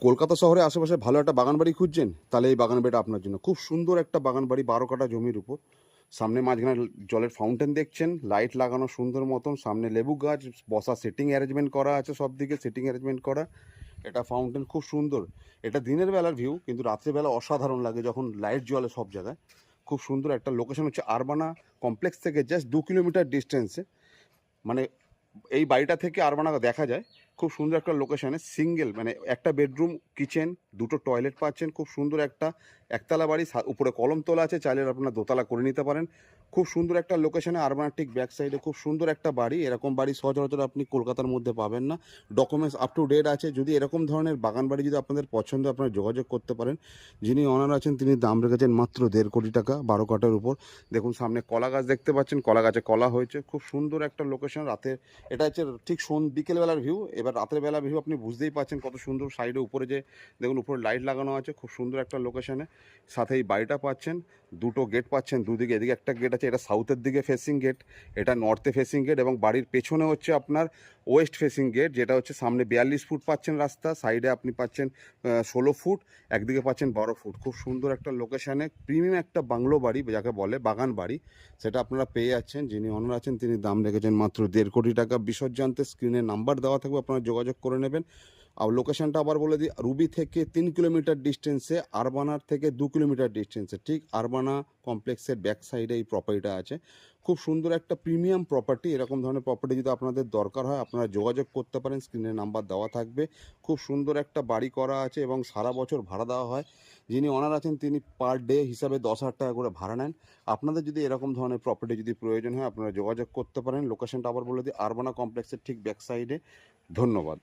কলকাতা শহরে আশেপাশে ভালো একটা বাগান বাড়ি খুঁজছেন, তাহলে এই বাগান বাড়িটা আপনার জন্য। খুব সুন্দর একটা বাগান বাড়ি, 12 কাঠা জমির উপর। সামনে মাঝখানে জলের ফাউন্টেন দেখছেন, লাইট লাগানো সুন্দর মতন, সামনে লেবু গাছ, বসা সিটিং অ্যারেঞ্জমেন্ট করা আছে, সব দিকে সিটিং অ্যারেঞ্জমেন্ট করা। এটা ফাউন্টেন খুব সুন্দর। এটা দিনের বেলার ভিউ, কিন্তু রাত্রিবেলা অসাধারণ লাগে যখন লাইট জ্বলে সব জায়গায়। খুব সুন্দর একটা লোকেশন হচ্ছে আরবানা কমপ্লেক্স থেকে জাস্ট 2 কিলোমিটার ডিস্টেন্সে। মানে এই বাড়িটা থেকে আরবানা দেখা যায়। খুব সুন্দর একটা লোকেশনে, সিঙ্গেল মানে একটা বেডরুম, কিচেন, দুটো টয়লেট পাচ্ছেন। খুব সুন্দর একটা একতলা বাড়ি, উপরে কলমতলা আছে, চাইলে আপনারা দোতলা করে নিতে পারেন। খুব সুন্দর একটা লোকেশনে, আরবানার ঠিক ব্যাক সাইডে খুব সুন্দর একটা বাড়ি। এরকম বাড়ি সচরাচর আপনি কলকাতার মধ্যে পাবেন না। ডকুমেন্টস আপ টু ডেট আছে। যদি এরকম ধরনের বাগান বাড়ি যদি আপনাদের পছন্দ, আপনারা যোগাযোগ করতে পারেন। যিনি অনার আছেন তিনি দাম রেখেছেন মাত্র 1.5 কোটি টাকা, 12 কাঠার উপর। দেখুন সামনে কলা গাছ দেখতে পাচ্ছেন, কলা গাছে কলা হয়েছে। খুব সুন্দর একটা লোকেশন। রাতে এটা হচ্ছে ঠিক বিকেলবেলার ভিউ। এবার রাতের বেলা ভিউ আপনি বুঝতেই পারছেন কত সুন্দর। সাইডে উপরে যে দেখুন, উপরে লাইট লাগানো আছে, খুব সুন্দর একটা লোকেশনে। সাথে এই বাড়িটা পাচ্ছেন, দুটো গেট পাচ্ছেন দুদিকে। এদিকে একটা গেট আছে, এটা সাউথের দিকে ফেসিং গেট, এটা নর্থে ফেসিং গেট, এবং বাড়ির পেছনে হচ্ছে আপনার ওয়েস্ট ফেসিং গেট, যেটা হচ্ছে সামনে 42 ফুট পাচ্ছেন রাস্তা, সাইডে আপনি পাচ্ছেন 16 ফুট, একদিকে পাচ্ছেন 12 ফুট। খুব সুন্দর একটা লোকেশনে প্রিমিয়াম একটা বাংলো বাড়ি যাকে বলে, বাগান বাড়ি, সেটা আপনারা পেয়ে যাচ্ছেন। যিনি অনার আছেন তিনি দাম রেখেছেন মাত্র 1.5 কোটি টাকা। বিশদ জানতে স্ক্রিনে নাম্বার দেওয়া থাকবে, আপনারা যোগাযোগ করে নেবেন। আর লোকেশনটা আবার বলে দিই, রুবি থেকে 3 কিলোমিটার ডিস্টেন্সে, আরবানার থেকে 2 কিলোমিটার ডিস্টেন্সে, ঠিক আরবানা কমপ্লেক্সের ব্যাক সাইডে এই প্রপার্টিটা আছে। খুব সুন্দর একটা প্রিমিয়াম প্রপার্টি। এরকম ধরনের প্রপার্টি যদি আপনাদের দরকার হয়, আপনারা যোগাযোগ করতে পারেন, স্ক্রিনে নাম্বার দেওয়া থাকবে। খুব সুন্দর একটা বাড়ি করা আছে এবং সারা বছর ভাড়া দেওয়া হয়। যিনি অনার আছেন তিনি পার ডে হিসাবে 10,000 টাকা করে ভাড়া নেন। আপনাদের যদি এরকম ধরনের প্রপার্টি যদি প্রয়োজন হয়, আপনারা যোগাযোগ করতে পারেন। লোকেশনটা আবার বলে দিই, আরবানা কমপ্লেক্সের ঠিক ব্যাক সাইডে। ধন্যবাদ।